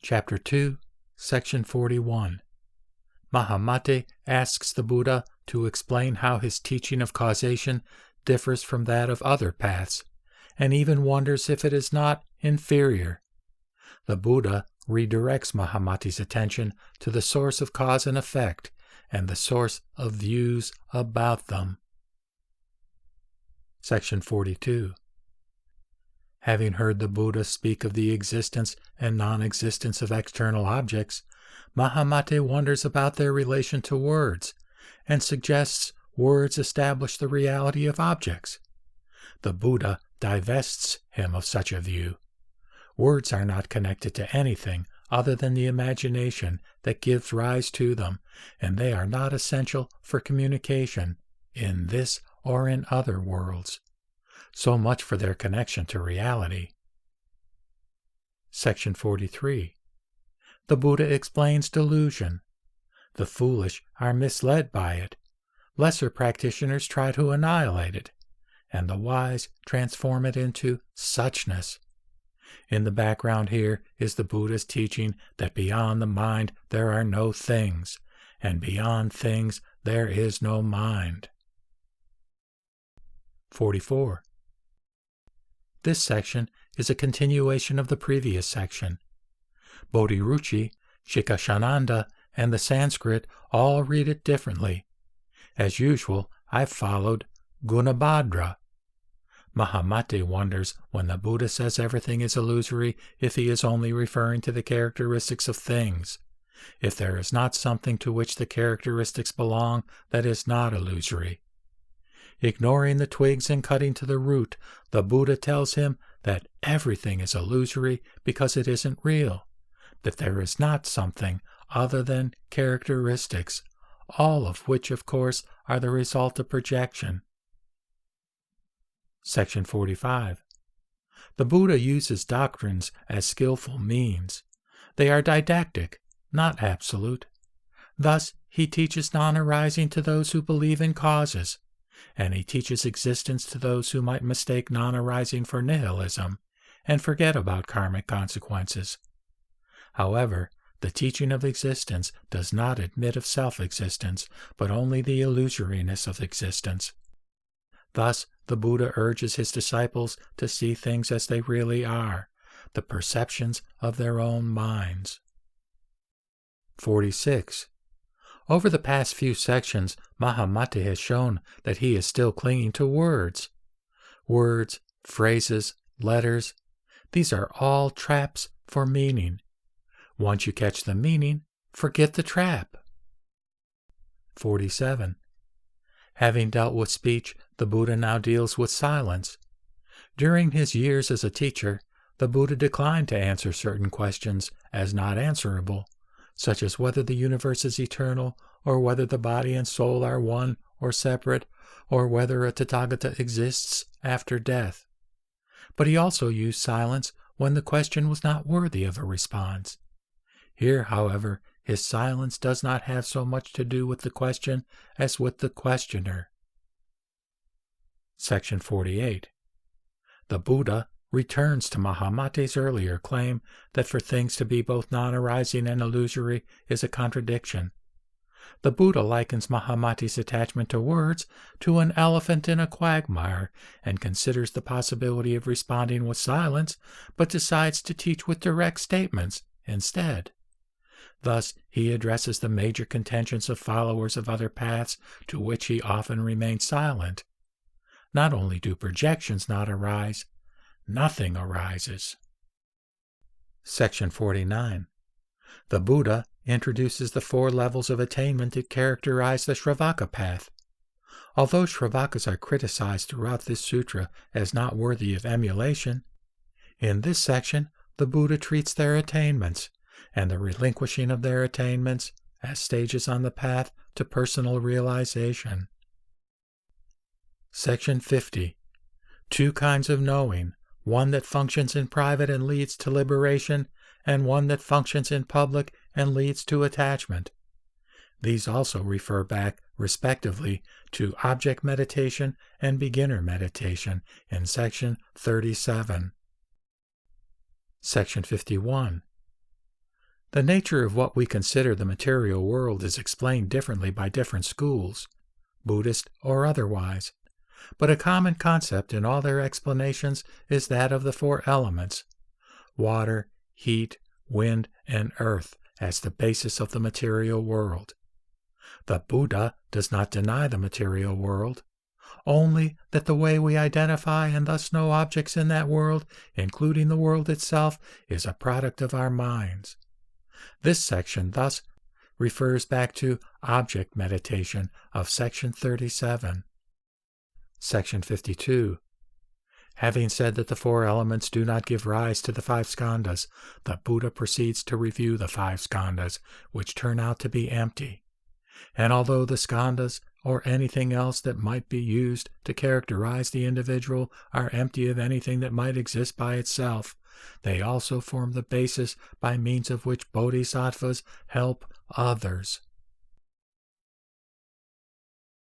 Chapter 2, Section 41. Mahamate asks the Buddha to explain how his teaching of causation differs from that of other paths, and even wonders if it is not inferior. The Buddha redirects Mahamate's attention to the source of cause and effect and the source of views about them. Section 42. Having heard the Buddha speak of the existence and non-existence of external objects, Mahamate wonders about their relation to words, and suggests words establish the reality of objects. The Buddha divests him of such a view. Words are not connected to anything other than the imagination that gives rise to them, and they are not essential for communication in this or in other worlds. So much for their connection to reality. Section 43. The Buddha explains delusion. The foolish are misled by it. Lesser practitioners try to annihilate it, and the wise transform it into suchness. In the background here is the Buddha's teaching that beyond the mind there are no things, and beyond things there is no mind. 44. This section is a continuation of the previous section. Bodhiruchi, Shikashananda, and the Sanskrit all read it differently. As usual, I followed Gunabhadra. Mahamate wonders when the Buddha says everything is illusory if he is only referring to the characteristics of things. If there is not something to which the characteristics belong that is not illusory. Ignoring the twigs and cutting to the root, the Buddha tells him that everything is illusory because it isn't real, that there is not something other than characteristics, all of which, of course, are the result of projection. Section 45. The Buddha uses doctrines as skillful means. They are didactic, not absolute. Thus, he teaches non-arising to those who believe in causes, and he teaches existence to those who might mistake non-arising for nihilism and forget about karmic consequences. However, the teaching of existence does not admit of self-existence, but only the illusoriness of existence. Thus, the Buddha urges his disciples to see things as they really are, the perceptions of their own minds. 46. Over the past few sections, Mahamate has shown that he is still clinging to words. Words, phrases, letters, these are all traps for meaning. Once you catch the meaning, forget the trap. 47. Having dealt with speech, the Buddha now deals with silence. During his years as a teacher, the Buddha declined to answer certain questions as not answerable, such as whether the universe is eternal, or whether the body and soul are one or separate, or whether a Tathagata exists after death. But he also used silence when the question was not worthy of a response. Here, however, his silence does not have so much to do with the question as with the questioner. Section 48. The Buddha returns to Mahamate's earlier claim that for things to be both non-arising and illusory is a contradiction. The Buddha likens Mahamate's attachment to words to an elephant in a quagmire and considers the possibility of responding with silence, but decides to teach with direct statements instead. Thus, he addresses the major contentions of followers of other paths to which he often remains silent. Not only do projections not arise, nothing arises. Section 49. The Buddha introduces the 4 levels of attainment that characterize the Shravaka path. Although Shravakas are criticized throughout this sutra as not worthy of emulation, in this section the Buddha treats their attainments and the relinquishing of their attainments as stages on the path to personal realization. Section 50. 2 kinds of knowing, one that functions in private and leads to liberation, and one that functions in public and leads to attachment. These also refer back, respectively, to object meditation and beginner meditation in Section 37. Section 51. The nature of what we consider the material world is explained differently by different schools, Buddhist or otherwise, but a common concept in all their explanations is that of the four elements, water, heat, wind, and earth, as the basis of the material world. The Buddha does not deny the material world, only that the way we identify and thus know objects in that world, including the world itself, is a product of our minds. This section thus refers back to object meditation of section 37. Section 52. Having said that the four elements do not give rise to the five skandhas, the Buddha proceeds to review the five skandhas, which turn out to be empty. And although the skandhas, or anything else that might be used to characterize the individual, are empty of anything that might exist by itself, they also form the basis by means of which bodhisattvas help others.